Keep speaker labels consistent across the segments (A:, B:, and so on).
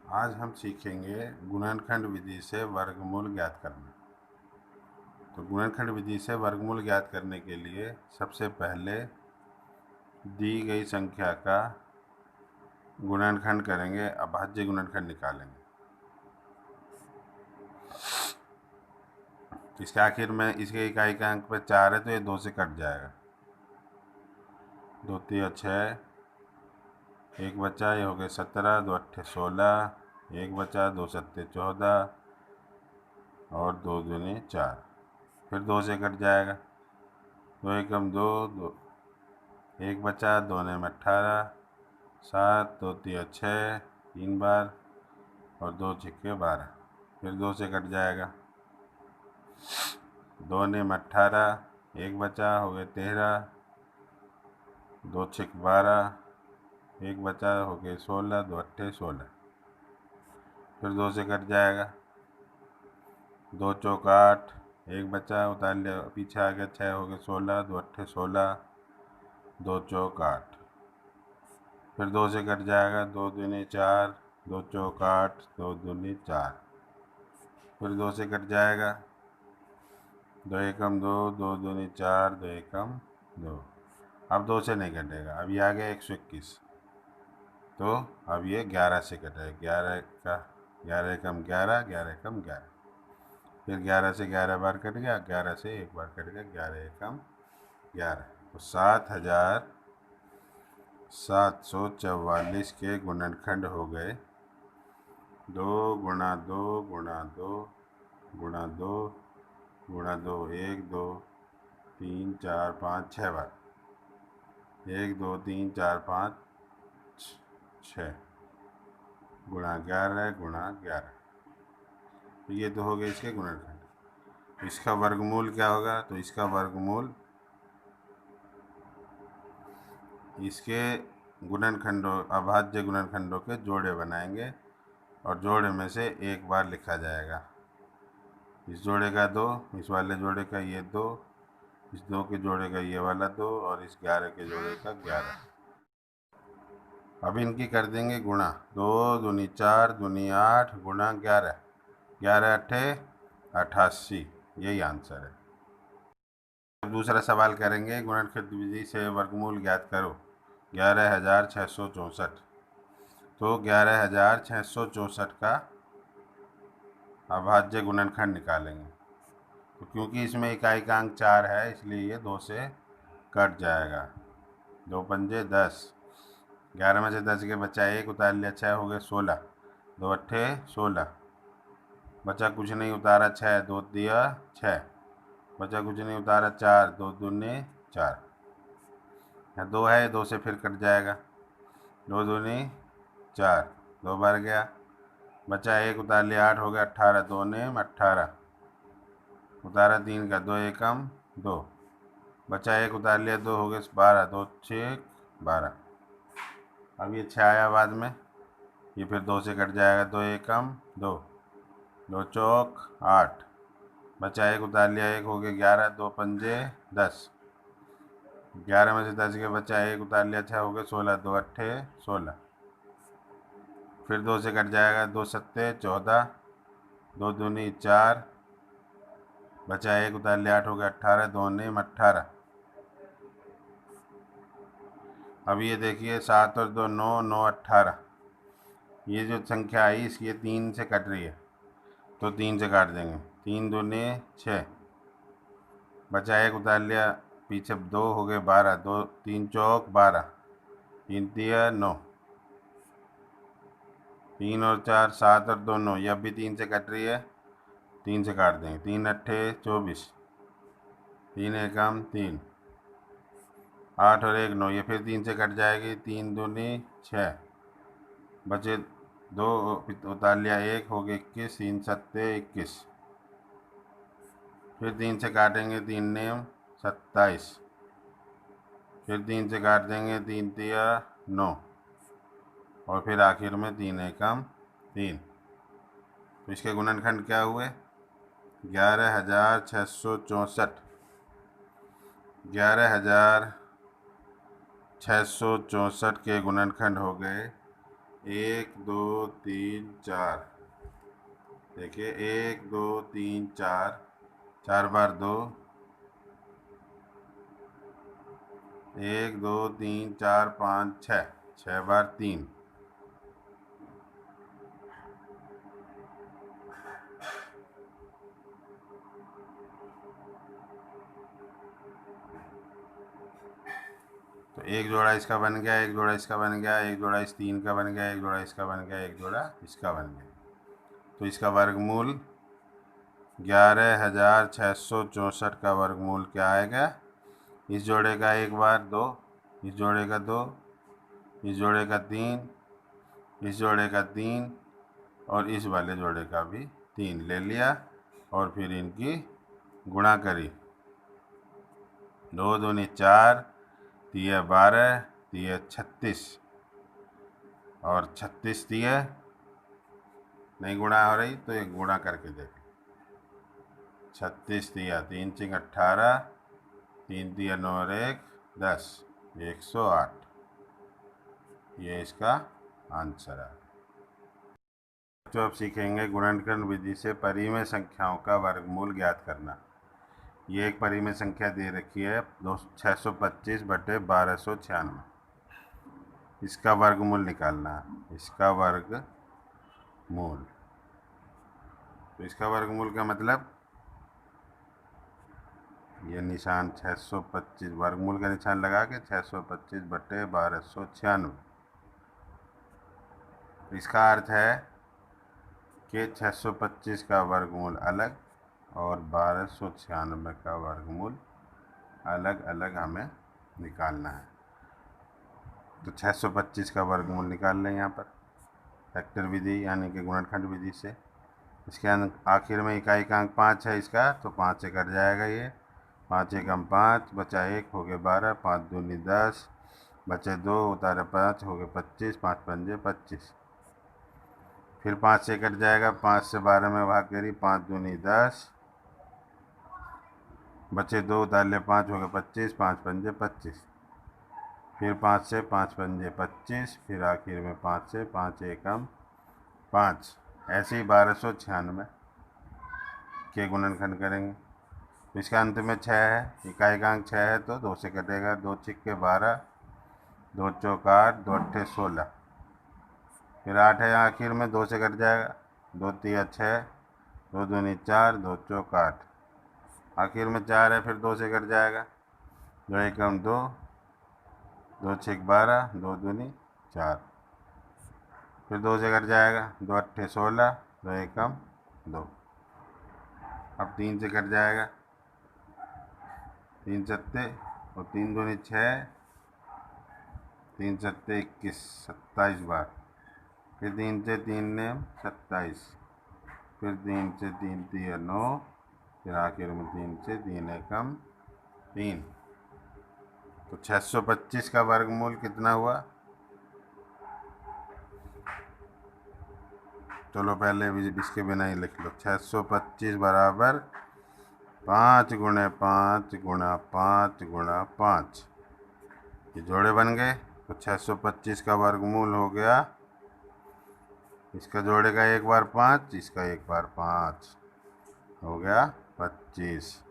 A: आज हम सीखेंगे गुणनखंड विधि से वर्गमूल ज्ञात करना। तो गुणनखंड विधि से वर्गमूल ज्ञात करने के लिए सबसे पहले दी गई संख्या का गुणनखंड करेंगे, अभाज्य गुणनखंड निकालेंगे। इसके आखिर में इसके इकाई का अंक पे 4 है तो ये 2 से कट जाएगा। 2 तिया 6, एक बचा, ये हो गए 17, 2 अट्ठे 16, एक बचा, 2 सत्ते 14 और 2 दूनी 4। फिर 2 से कट जाएगा, 2 एकम 2, 2 एक बचा, 2 ने 18, 7, 2 तिया 6 3 बार और 2 छिक्के 12। फिर 2 से कट जाएगा, 2 ने 18, एक बचा, हो गए 13, 2 छिक 12, एक बचा, हो गए 16, 2 अट्ठे 16। फिर 2 से कट जाएगा, 2 चौक 8, एक बचा, उतार लिया, पीछे आ गया 6, हो गए 16, 2 अट्ठे 16, 2 चौक 8। फिर 2 से कट जाएगा, 2 दूनी 4, 2 चौक 8, 2 दूनी 4। फिर 2 से कट जाएगा, 2 एकम 2, 2 दूनी 4, 2 एकम 2। अब 2 से नहीं कटेगा, अब ये आ गया 121। तो अब ये 11 से कटेगा, 11 का 11 एकम 11, 11 एकम 11। फिर 11 से 11 बार कट गया, 11 से एक बार कट गया, 11 एकम 11। तो 7,744 के गुणनखंड हो गए 2 गुणा 2 गुणा 2 गुणा 2 गुणा 2, 1 2 3 4 5 6 बार, 1 2 3 4 5 6 गुणा 11 गुणा 11। तो ये तो हो गए इसके गुणनखंड। इसका वर्गमूल क्या होगा? तो इसका वर्गमूल इसके गुणनखंडों, अभाज्य गुणनखंडों के जोड़े बनाएंगे और जोड़े में से एक बार लिखा जाएगा। इस जोड़े का 2, इस वाले जोड़े का ये 2, इस 2 के जोड़े का ये वाला 2 और इस 11 के जोड़े का 11। अब इनकी कर देंगे गुणा, 2 दूनी 4 दूनी 8 गुणा 11, 11 अट्ठे 88। यही आंसर है। अब दूसरा सवाल करेंगे, गुणनखंड विधि से वर्गमूल ज्ञात करो 11,664। तो 11,664 का अभाज्य गुणनखंड निकालेंगे। तो क्योंकि इसमें इकाई का अंक 4 है इसलिए ये 2 से कट जाएगा। 2 पंजे 10, 11 में से 10 के बचा 1, उतार लिया 6, हो गए 16, 2 अट्ठे 16, बचा कुछ नहीं, उतारा 6, 2 दिया 6, बचा कुछ नहीं, उतारा 4, 2 दूनी 4। यहाँ 2 है, 2 से फिर कट जाएगा, 2 दूनी 4, 2 बार गया, बचा 1, उतार लिया 8, हो गया 18, 2 ने 18, उतारा 3 का, 2 एकम 2, बचा 1, उतार लिया 2, हो गए 12, 2 6 12। अब ये 6 आया बाद में, ये फिर 2 से कट जाएगा, 2 एकम 2, 2 चौक 8, बचा 1, उतार लिया 1, हो गया 11, 2 पंजे 10, 11 में से 10 के बचा 1, उतार लिया 6, हो गए 16, 2 अट्ठे 16। फिर 2 से कट जाएगा, 2 सत्ते 14, 2 दूनी 4, बचा 1, उतार लिया 8, हो गया 18, 2 ने 18। अब ये देखिए 7 और 2 9, 9 18। ये जो संख्या आई इसकी 3 से कट रही है तो 3 से काट देंगे, 3 दूनी 6, बचा 1, उतार लिया पीछे 2, हो गए 12, 2 3 चौक 12, 3 तिया 9, 3 और 4 7 और 2 9। ये अब भी 3 से कट रही है, 3 से काट देंगे, 3 अट्ठे 24, 3 एकम 3, 8 और 1 9। ये फिर 3 से कट जाएगी, 3 दूनी 6, बचे 2, उतार लिया 1, हो गया 21, 3 सत्ते 21। फिर 3 से काटेंगे, 3 नेम 27, फिर 3 से काट देंगे, 3 तिया 9 और फिर आखिर में 3 एकम 3। तो इसके गुणनखंड क्या हुए? 11,664। 11,664 के गुणनखंड हो गए 1 2 3 4, देखिए 1 2 3 4, 4 बार 2, 1 2 3 4 5 6, 6 बार 3, तो एक जोड़ा इसका बन गया, एक जोड़ा इसका बन गया, एक जोड़ा इस 3 का बन गया, एक जोड़ा इसका बन गया, एक जोड़ा इसका बन गया। तो इसका वर्गमूल 11,664 का वर्गमूल क्या आएगा? इस जोड़े का एक बार 2, इस जोड़े का 2, इस जोड़े का 3, इस जोड़े का 3 और इस वाले जोड़े का भी 3 ले लिया और फिर इनकी गुणा करी। 2 दूनी 4, 3 12, 3 36 और 36 3 नहीं गुणा हो रही तो ये गुणा करके देखें। 36 3 3 चिंग 18, 3 3 9 और 1 10, 108। ये इसका आंसर है। तो अब सीखेंगे गुणनखंड विधि से परिमेय संख्याओं का वर्गमूल ज्ञात करना। ये एक परिमेय संख्या दे रखी है 625 बटे 1296। इसका वर्गमूल निकालना है, इसका वर्गमूल। तो इसका वर्गमूल का मतलब ये निशान 625, वर्गमूल का निशान लगा के 625 बटे 1296। इसका अर्थ है कि 625 का वर्गमूल अलग और 1296 का वर्गमूल अलग अलग हमें निकालना है। तो 625 का वर्गमूल निकाल लें यहाँ पर फैक्टर विधि यानी कि गुणनखंड विधि से। इसके आखिर में इकाई का अंक 5 है इसका, तो 5 से कट जाएगा ये। 5 एकम 5, बचा 1 हो गए 12, 5 दूनी 10, बचे 2 उतारे 5 हो गए 25, 5 पंजे 25। फिर 5 से कट जाएगा, 5 से 12 में भाग करी, 5 दूनी 10, बचे 2 उतार ले 5 हो गए 25, 5 पंजे 25। फिर 5 से 5 पंजे 25, फिर आखिर में 5 से 5 एकम 5। ऐसे ही 1296 के गुणनखंड करेंगे। तो इसका अंत में 6 है, इकाई का अंक 6 है तो 2 से कटेगा, 2 छिक्के 12, 2 चौक 8, 2 अट्ठे 16। फिर 8 है आखिर में, 2 से कट जाएगा, 2 तिया 6, 2 दूनी 4, 2 चौक 8। आखिर में 4 है, फिर 2 से कट जाएगा, 2 एकम 2, 2 छिक 12, 2 दूनी 4। फिर 2 से कट जाएगा, 2 अट्ठे 16, 2 एकम 2। अब 3 से कट जाएगा, 3 सत्ते और 3 दूनी 6, 3 सत्ते 21, 27 बार। फिर 3 से 3 ने 27, फिर 3 से 3 तिया 9, फिर आखिर में 3 से 3 एकम 3। तो 625 का वर्गमूल कितना हुआ? चलो पहले इसके बिना ही लिख लो। 625 बराबर 5 गुणे 5 गुणा 5 गुणा 5। ये जोड़े बन गए। तो 625 का वर्गमूल हो गया, इसका जोड़े का एक बार 5, इसका एक बार 5, हो गया 25।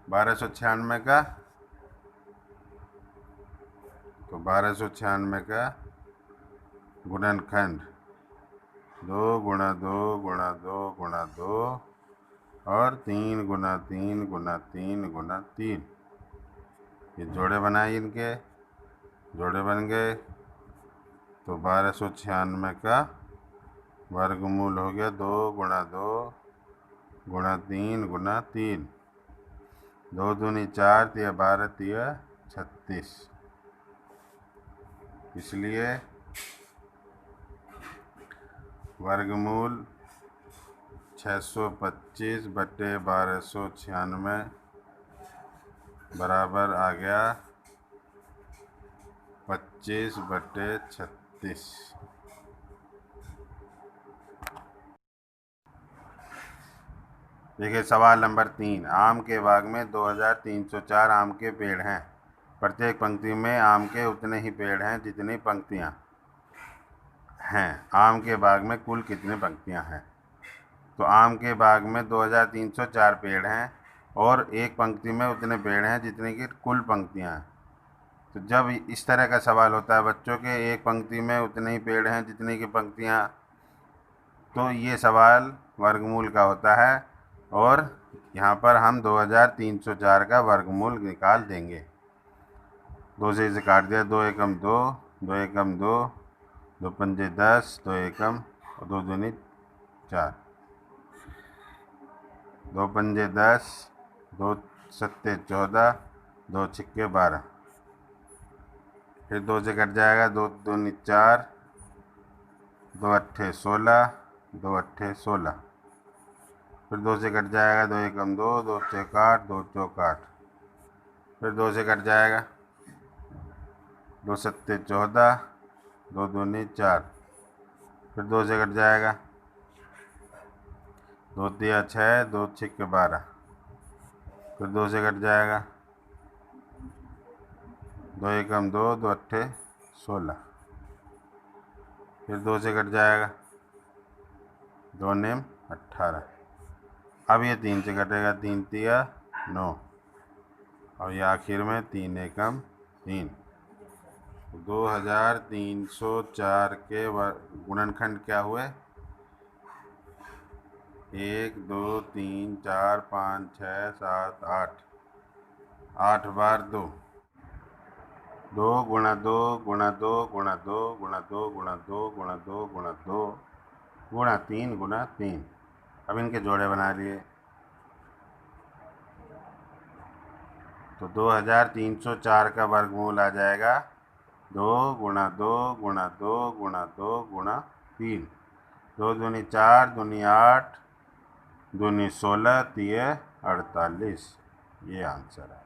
A: 1296 का, तो 1296 का गुणनखंड 2 गुणा 2 गुणा 2 गुणा 2 और 3 गुना 3 गुना 3 गुना 3। ये जोड़े बनाए, इनके जोड़े बन गए। तो 1296 का वर्गमूल हो गया 2 गुणा 2 गुणा 3 गुना 3। 2 दूनी 4, तिया 12, तिया 36। इसलिए वर्गमूल 625 बटे 1296 बराबर आ गया 25 बटे 36। देखिए सवाल नंबर 3। आम के बाग में 2304 आम के पेड़ हैं। प्रत्येक पंक्ति में आम के उतने ही पेड़ हैं जितनी पंक्तियां हैं। आम के बाग में कुल कितनी पंक्तियां हैं? तो आम के बाग में 2304 पेड़ हैं और एक पंक्ति में उतने पेड़ हैं जितने की कुल पंक्तियां हैं। तो जब इस तरह का सवाल होता है बच्चों के, एक पंक्ति में उतने ही पेड़ हैं जितनी की पंक्तियां, तो ये सवाल वर्गमूल का होता है और यहाँ पर हम 2304 का वर्गमूल निकाल देंगे। 2 से इसे काट दिया, 2 एकम 2, 2 एकम 2, 2 पंजे 10, 2 एकम और 2 दूनी 4, 2 पंजे 10, 2 सत्ते 14, 2 छिक्के 12। फिर 2 से कट जाएगा, 2 दूनी 4, 2 अट्ठे 16, 2 अट्ठे 16। फिर 2 से कट जाएगा, 2 एकम 2, 2 चौक 8, 2 चौक 8। फिर 2 से कट जाएगा, 2 सत्ते 14, 2 दूनी 4। फिर 2 से कट जाएगा, 2 तिया 6, 2 छिक्के 12। फिर 2 से कट जाएगा, 2 एकम 2, 2 अट्ठे 16। फिर 2 से कट जाएगा, 2 नेम 18। अब ये 3 से कटेगा, 3 तिया 9 और ये आखिर में 3 एकम 3। 2304 के गुणनखंड क्या हुए? 1 2 3 4 5 6 7 8, 8 बार 2, 2 गुणा 2 गुणा 2 गुणा 2 गुणा 2 गुणा 2 गुणा 2 गुणा 2 गुणा 3 गुणा 3। अब इनके जोड़े बना लिए। तो 2304 का वर्गमूल आ जाएगा 2 गुणा 2 गुणा 2 गुणा 2 गुणा 3। 2 दूनी 4, दूनी 8, दूनी 16, तिये 48। ये आंसर है।